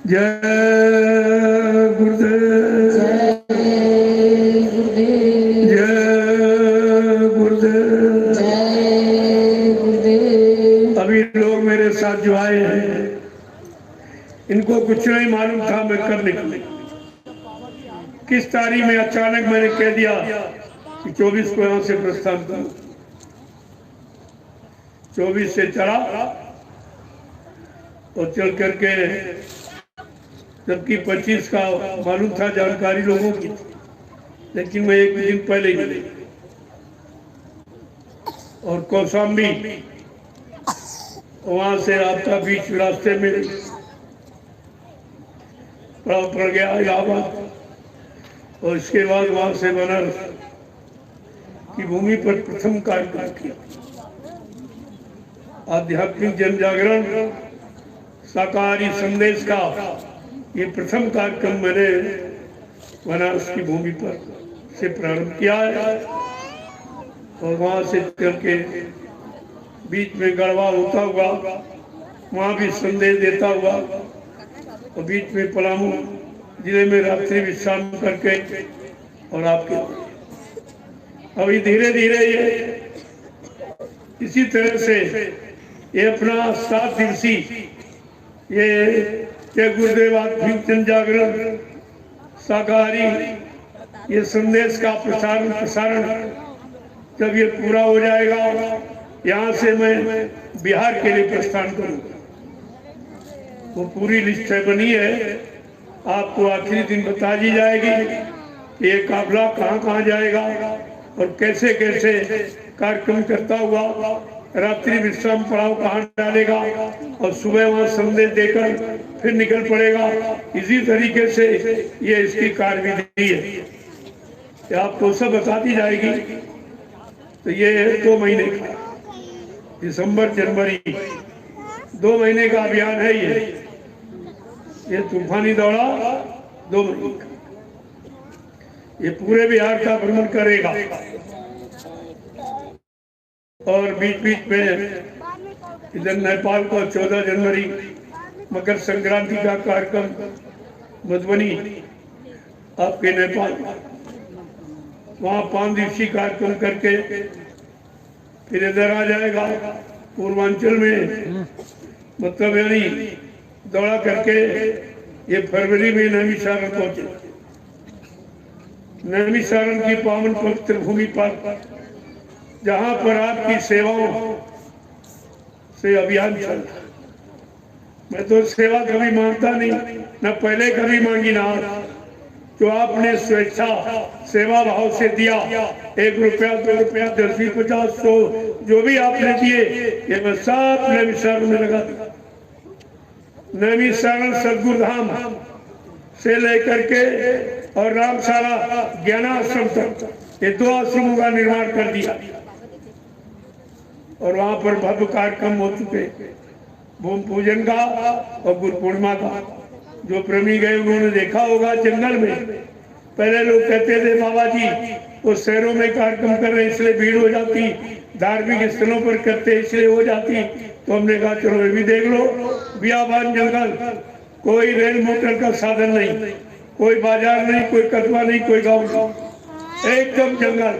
जय गुरुदेव, जय गुरुदेव, जय गुरुदेव। जय गुरुदेव। अभी लोग मेरे साथ जो आए हैं इनको कुछ नहीं मालूम था मैं कब निकले। किस तारीख में अचानक मैंने कह दिया कि 24 को यहाँ से प्रस्थान करूं। 24 से चला और चल करके, जबकि 25 का मालूम था, जानकारी लोगों की थी, लेकिन मैं एक दिन पहले ही मिले। और कौशाम्बी वहां से आपका बीच रास्ते में पड़ गया इलाहाबाद, और इसके बाद वहां से बनारस की भूमि पर प्रथम कार्यक्रम किया। आध्यात्मिक जन जागरण शाकाहारी संदेश का ये प्रथम कार्यक्रम मैंने बनारस की भूमि पर से प्रारंभ किया है। और वहां से चल के बीच में गढ़वा होता हुआ वहां भी संदेश देता हुआ, और बीच में पलामू जिले में रात्रि विश्राम करके, और आपके अभी धीरे धीरे ये इसी तरह से ये अपना 7 दिवसीय ये जय गुरुदेव आध्यात्मिक जन जागरण शाकाहारी ये संदेश का प्रसारण जब ये पूरा हो जाएगा, यहाँ से मैं बिहार के लिए प्रस्थान करूँगा। वो पूरी लिस्ट बनी है, आपको आखिरी दिन बता दी जाएगी कि ये काफिला कहाँ कहाँ जाएगा और कैसे कैसे कार्यक्रम करता हुआ रात्रि विश्राम पड़ाव कहाँ डालेगा, और सुबह वहाँ संदेश देकर फिर निकल पड़ेगा। इसी तरीके से ये इसकी कार्यविधि है, ये आपको सब बता दी जाएगी। तो ये 2 महीने का, दिसंबर जनवरी 2 महीने का अभियान है। ये तूफानी दौड़ा 2 महीने का, ये पूरे बिहार का भ्रमण करेगा। और बीच बीच में इधर नेपाल को 14 जनवरी मकर संक्रांति का कार्यक्रम मधुबनी आपके नेपाल, वहाँ 5 दिवसीय कार्यक्रम करके फिर इधर आ जाएगा पूर्वांचल में, मतलब यानी दौड़ा करके ये फरवरी में नैमिषारण पहुंचे। नैमिषारण की पावन पवित्र भूमि पर जहाँ पर आपकी सेवाओं से अभियान चल रहा। मैं तो सेवा कभी मांगता नहीं, न पहले कभी मांगी ना। जो आपने स्वेच्छा सेवा भाव से दिया, 1 रुपया 2 रुपया 10 20 50 100 जो भी आपने दिए, ये मैं सब नैमिषारण में लगा दिया। नैमिषारण सदगुरुधाम से लेकर के और रामशाला ज्ञानाश्रम तक ये 2 आश्रमों का निर्माण कर दिया, और वहां पर भव्य कार्यक्रम हो चुके, भूमि पूजन का और गुरु पूर्णिमा का। जो प्रेमी गए उन्होंने देखा होगा जंगल में, पहले लोग कहते थे बाबा जी वो शहरों में कार्यक्रम कर रहे इसलिए भीड़ हो जाती, धार्मिक स्थलों पर करते इसलिए हो जाती। तो हमने कहा चलो ये भी देख लो, बियाबान जंगल, कोई रेल मोटर का साधन नहीं, कोई बाजार नहीं, कोई कस्बा नहीं, कोई गाँव नहीं, एकदम जंगल।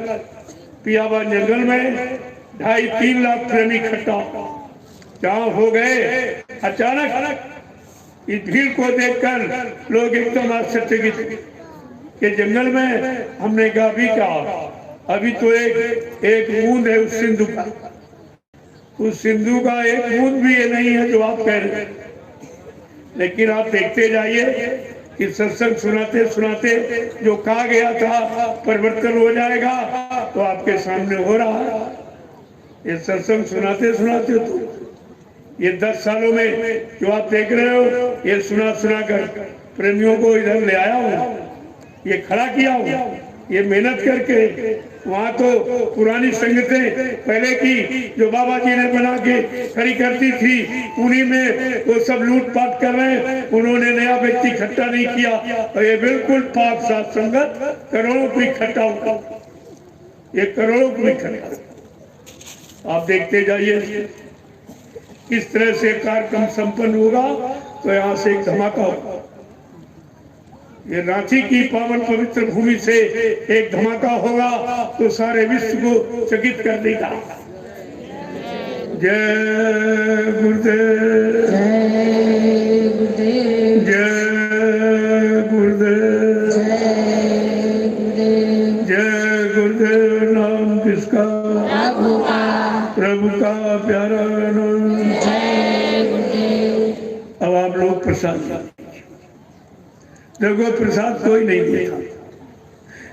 बियाबान जंगल में 2.5-3 लाख प्रेमी इकट्ठा जहाँ हो गए। अचानक इस भीड़ को देखकर लोग एकदम आश्चर्यचकित कि जंगल में। हमने कहा अभी क्या, अभी तो एक बूंद है उस सिंधु का, उस सिंधु का एक बूंद भी ये नहीं है जो आप कह रहे हैं। लेकिन आप देखते जाइए कि सत्संग सुनाते सुनाते जो कहा गया था परिवर्तन हो जाएगा, तो आपके सामने हो रहा है। ये सत्संग सुनाते सुनाते तो ये 10 सालों में जो आप देख रहे हो, ये सुना कर प्रेमियों को इधर ले आया हूँ, ये खड़ा किया हूँ, ये मेहनत करके। वहाँ तो पुरानी संगतें पहले की जो बाबा जी ने बना के खड़ी करती थी, उन्हीं में वो सब लूटपाट कर रहे हैं। उन्होंने नया व्यक्ति इकट्ठा नहीं किया, और ये बिल्कुल पाक साथ संगत करोड़ों को इकट्ठा होगा, ये करोड़ों को इकट्ठा। आप देखते जाइए इस तरह से कार्यक्रम संपन्न होगा तो यहाँ से एक धमाका होगा। ये रांची की पावन पवित्र भूमि से एक धमाका होगा तो सारे विश्व को चकित कर देगा। जय गुरुदेव, जय गुरुदेव, जय गुरुदेव, जय गुरुदेव, जय गुरुदेव। नाम किसका? प्रभु का, प्रभु का प्यारा नाम। जय गुरुदेव। अब आप लोग प्रसाद देखो, प्रसाद कोई नहीं देता।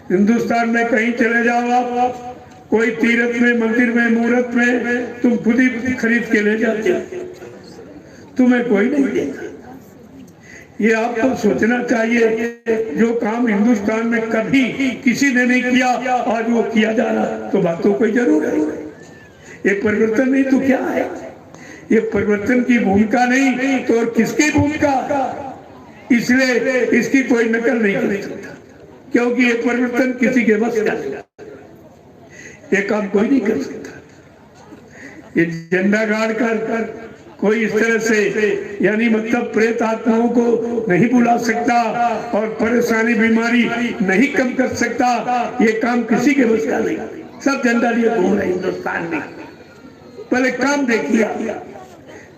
हिंदुस्तान में कहीं चले जाओ आप, कोई तीर्थ में, मंदिर में, मुहूर्त में तुम खुद ही खरीद के ले जाते हो, तुम्हें कोई नहीं देता। ये आपको सोचना चाहिए, जो काम हिंदुस्तान में कभी किसी ने नहीं किया आज वो किया जा रहा, तो बात तो कोई जरूर है। ये परिवर्तन नहीं तो क्या है? ये परिवर्तन की भूमिका नहीं तो और किसकी भूमिका? इसलिए इसकी कोई नकल नहीं कर सकता, क्योंकि ये परिवर्तन किसी के बस का नहीं। ये काम कोई नहीं कर सकता। ये झंडा गाड़ कर कोई इस तरह से, यानी मतलब प्रेत आत्माओं को नहीं बुला सकता और परेशानी बीमारी नहीं कम कर सकता। ये काम किसी के बस का नहीं। सब झंडा लिए घूम रहे हिंदुस्तान में। पहले काम देखिए,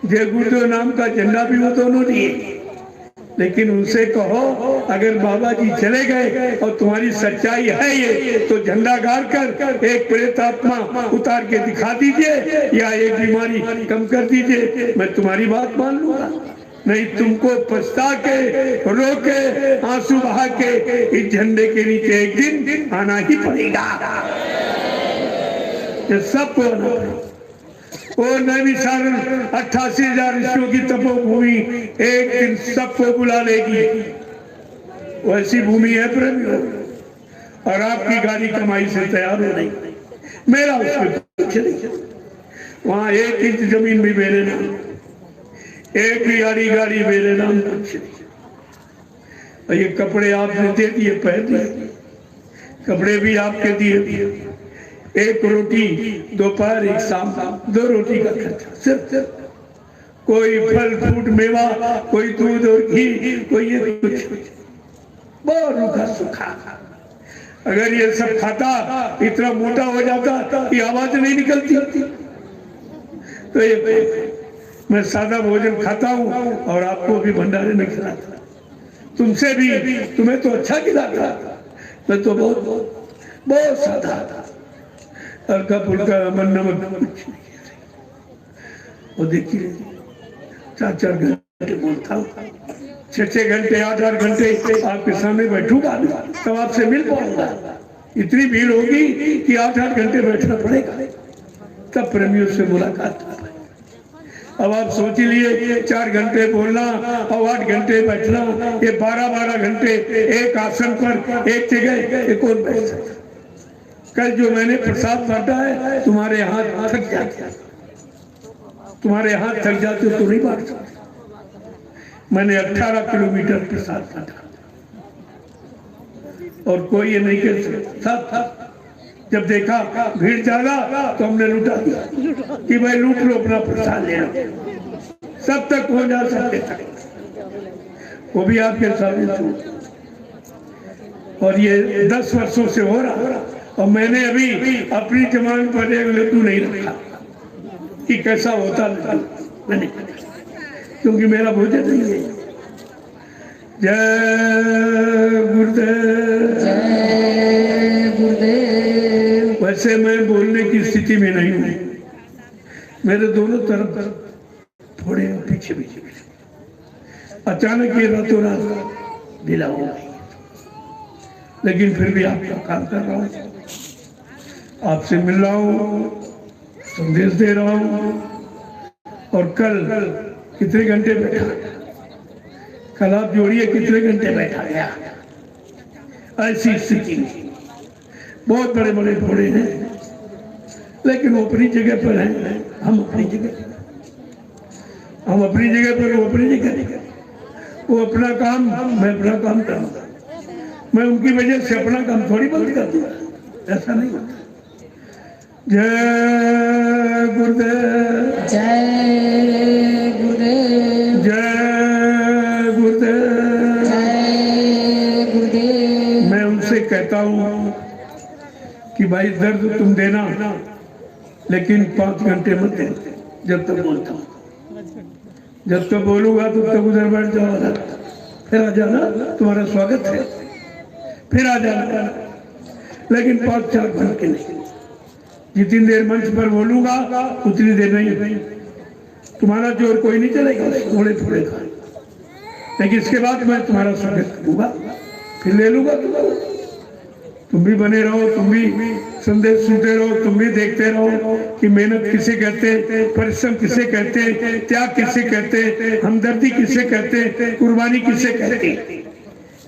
जय गुरुदेव नाम का झंडा भी वो दोनों दिए, लेकिन उनसे कहो अगर बाबा जी चले गए और तुम्हारी सच्चाई है ये, तो झंडा गाड़ कर एक प्रेत आत्मा उतार के दिखा दीजिए या एक बीमारी कम कर दीजिए, मैं तुम्हारी बात मान लूंगा। नहीं तुमको पछता के, रो के, आंसू बहा के इस झंडे के नीचे एक दिन आना ही पड़ेगा। ये सबको आना पड़ेगा। वो नैमिषारण 88,000 ऋषियों की तपोभूमि एक दिन सबको बुला लेगी। वैसी भूमि है प्रेमियों, और आपकी गाड़ी कमाई से तैयार हो रही, मेरा उसमें कुछ नहीं। वहां 1 इंच जमीन भी मेरे नाम, एक भी गाड़ी मेरे नाम, कुछ नहीं। और ये कपड़े आपने दे दिए, पहन दिए, कपड़े भी आपके दिए। एक रोटी दोपहर, एक शाम, 2 रोटी का खर्चा सिर्फ। कोई फल फ्रूट मेवा, कोई दूध और घी, कोई ये कुछ बहुत रूखा सूखा। अगर ये सब खाता इतना मोटा हो जाता कि आवाज नहीं निकलती। तो ये मैं सादा भोजन खाता हूँ और आपको भी भंडारे में खिलाता, तुमसे भी, तुम्हें तो अच्छा खिलाता, मैं तो बहुत सादा था। हल्का फुल्का नमक वो देखिए 4-4 घंटे बोलता हूँ, 6-6 घंटे, 8-8 घंटे आपके सामने बैठूंगा तब आपसे मिल पाऊंगा। इतनी भीड़ होगी कि 8-8 घंटे बैठना पड़ेगा, तब प्रेमियों से मुलाकात हो पाएगी। अब आप सोच लिए 4 घंटे बोलना और 8 घंटे बैठना, ये 12-12 घंटे एक आसन पर एक जगह ये कौन बैठ सकता? कल जो मैंने प्रसाद बांटा है, तुम्हारे हाथ थक जाते, तुम्हारे हाथ थक जाते तो नहीं बांट सकते। मैंने 18 किलोमीटर प्रसाद बांटा और कोई ये नहीं कर सकता। जब देखा भीड़ ज्यादा तो हमने लुटा दिया कि भाई लूट लो, अपना प्रसाद ले लो, सब तक हो जा सकते थे, वो भी आपके सामने। और ये 10 वर्षों से हो रहा, और मैंने अभी अपनी जमान पर एक लड्डू नहीं रखा कि कैसा होता मैंने, क्योंकि मेरा भोजन नहीं है। जय गुरुदेव, जय गुरुदेव। वैसे मैं बोलने की स्थिति में नहीं हूँ, मेरे दोनों तरफ थोड़े पीछे पीछे। अचानक ये रातों रात ढीला हो गई, लेकिन फिर भी आपका काम कर रहा हूँ, आपसे मिल रहा हूँ, संदेश दे रहा हूँ। और कल कितने घंटे बैठा, कल आप जोड़िए कितने घंटे बैठा गया। ऐसी स्थिति में बहुत बड़े बड़े घोड़े हैं, लेकिन वो अपनी जगह पर हैं, हम अपनी जगह, हम अपनी जगह पर, वो अपनी जगह। वो अपना काम, मैं अपना काम करूँगा। मैं उनकी वजह से अपना काम थोड़ी बंद कर दूंगा, ऐसा नहीं होता। जय गुरुदेव, जय गुरुदेव, जय गुरुदेव। जय गुरुदेव। मैं उनसे कहता हूँ कि भाई दर्द तुम देना, लेकिन 5 घंटे मत दे जब तक बोलता हूँ। जब तक बोलूंगा तब तक उधर बैठ जाओ, फिर आ जाना, तुम्हारा स्वागत है, फिर आ जाना, लेकिन 5-4 घंटे नहीं। जितनी देर मंच पर बोलूंगा उतनी देर नहीं। तुम्हारा जोर कोई नहीं चलेगा, थोड़े थोड़े का, लेकिन इसके बाद मैं तुम्हारा स्वागत करूंगा, फिर ले लूंगा तुमको। तुम भी बने रहो, तुम भी संदेश सुनते रहो, तुम भी देखते रहो कि मेहनत किसे कहते, परिश्रम किसे कहते, त्याग किसे कहते, हमदर्दी किसे कहते, कुर्बानी किसे कहते।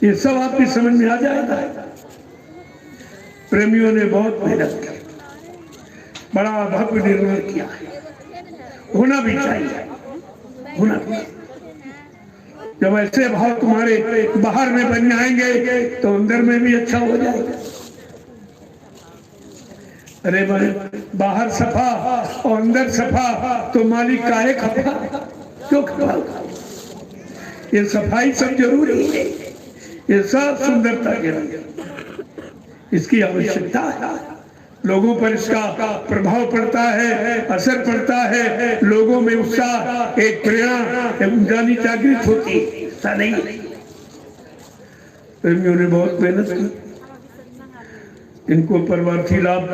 ये सब आपकी समझ में आ जाएगा। प्रेमियों ने बहुत मेहनत की, बड़ा भव्य निर्माण किया है, होना भी चाहिए, होना भी। जब ऐसे भाव तुम्हारे बाहर में बन जाएंगे तो अंदर में भी अच्छा हो जाएगा। अरे भाई, बाहर सफा और अंदर सफा तो मालिक काहे खफा, क्यों खफा? ये सफाई सब जरूरी है, ये सब सुंदरता के रंग, इसकी आवश्यकता है। लोगों पर इसका प्रभाव पड़ता है, असर पड़ता है, लोगों में उत्साह, एक प्रेरणा, ऊर्जानी जागृत होती है। ऐसा नहीं, प्रेमियों ने बहुत मेहनत की, इनको परमार्थी लाभ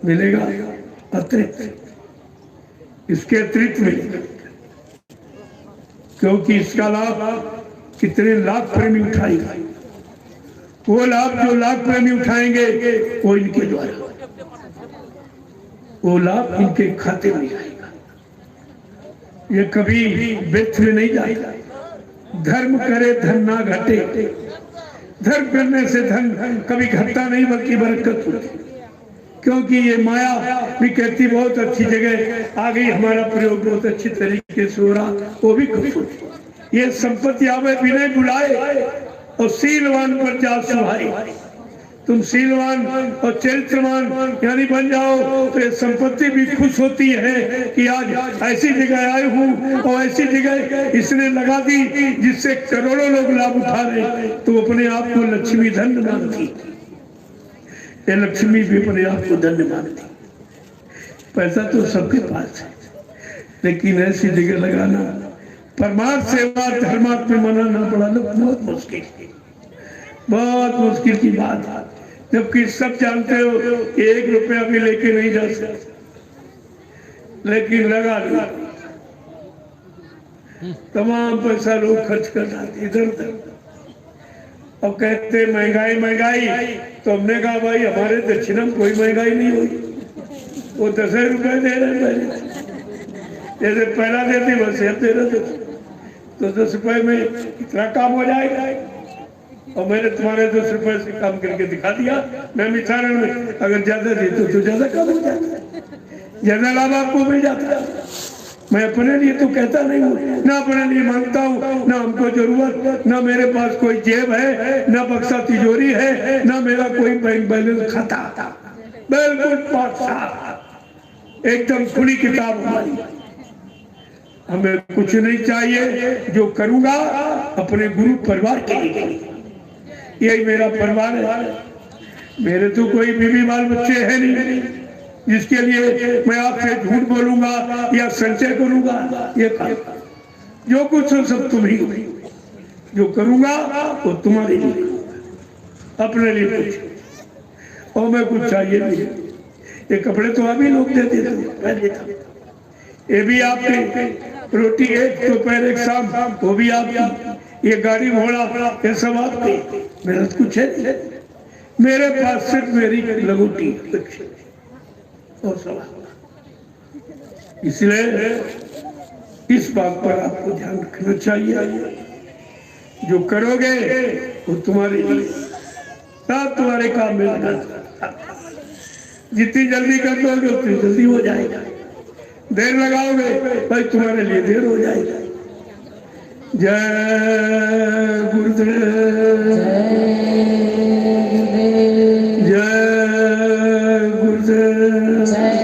मिलेगा अतिरिक्त, इसके अतिरिक्त मिलेगा, क्योंकि इसका लाभ कितने लाख प्रेमी उठाएगा। वो लाभ जो लाख प्रेमी उठाएंगे वो इनके द्वारा, वो लाभ इनके खाते में आएगा, ये कभी व्यर्थ में नहीं जाएगा। धर्म करे धन ना घटे, धर्म करने से धन कभी घटता नहीं बल्कि बरकत होती, क्योंकि ये माया भी कहती बहुत अच्छी जगह आ गई, हमारा प्रयोग बहुत अच्छी तरीके से हो रहा, वो भी खुश होती। ये संपत्ति आवे बिना बुलाए और शीलवान पर जा सुहाए। तुम शीलवान और चरित्रवान यानी बन जाओ तो ये संपत्ति भी खुश होती है कि आज ऐसी जगह आए हूँ और ऐसी जगह इसने लगा दी जिससे करोड़ों लोग लाभ उठा रहे, तो अपने आप को लक्ष्मी धन मानती। ये लक्ष्मी भी अपने आप को धन मानती। पैसा तो सबके पास है, लेकिन ऐसी जगह लगाना, परमार्थ सेवा धर्मात्म मनाना बड़ा बहुत मुश्किल है, बहुत मुश्किल की बात है। जबकि सब जानते हो 1 रुपया भी लेके नहीं जा सकते, लेकिन लगा लो, तमाम पैसा लोग खर्च कर जाते इधर उधर। अब कहते महंगाई महंगाई, तो हमने कहा भाई हमारे दक्षिणा में कोई महंगाई नहीं हुई, वो 10 रुपए दे रहे पहले, जैसे पहला देती वैसे अब दे रहे, तो 10 रुपए में कितना काम हो जाएगा। और मैंने तुम्हारे 10 रुपए से काम करके दिखा दिया। मैं मिठारण में अगर ज्यादा देता तो ज्यादा काम हो जाता, ज्यादा लाभ आपको मिल जाता। मैं अपने लिए तो कहता नहीं हूँ, ना अपने लिए मांगता हूँ, ना हमको जरूरत, ना मेरे पास कोई जेब है, ना बक्सा तिजोरी है, ना मेरा कोई बैंक बैलेंस खाता, बिल्कुल पाक एकदम खुली किताब हमारी। हमें कुछ नहीं चाहिए, जो करूंगा अपने गुरु परिवार के लिए, यही मेरा परिवार है। मेरे तो कोई बीवी बाल बच्चे हैं नहीं जिसके लिए मैं आपसे झूठ बोलूंगा या संचय करूंगा। ये काम जो कुछ हो सब तुम ही, जो करूंगा वो तुम्हारे लिए, अपने लिए कुछ, और मैं कुछ चाहिए नहीं। ये कपड़े तो अभी लोग देते थे, पहले था, ये भी आपके, रोटी एक दोपहर एक शाम वो भी आपकी, ये गाड़ी घोड़ा ये सब आपके, मेरा कुछ है, मेरे पास सिर्फ मेरी लगोटी और सब। इसलिए इस बात पर आपको ध्यान रखना चाहिए, जो करोगे वो तुम्हारे लिए, सब तुम्हारे काम में लगा। जितनी जल्दी कर दोगे उतनी जल्दी हो जाएगा, देर लगाओगे भाई तुम्हारे लिए देर हो जाएगा। जय गुरुदेव, जय गुरुदेव।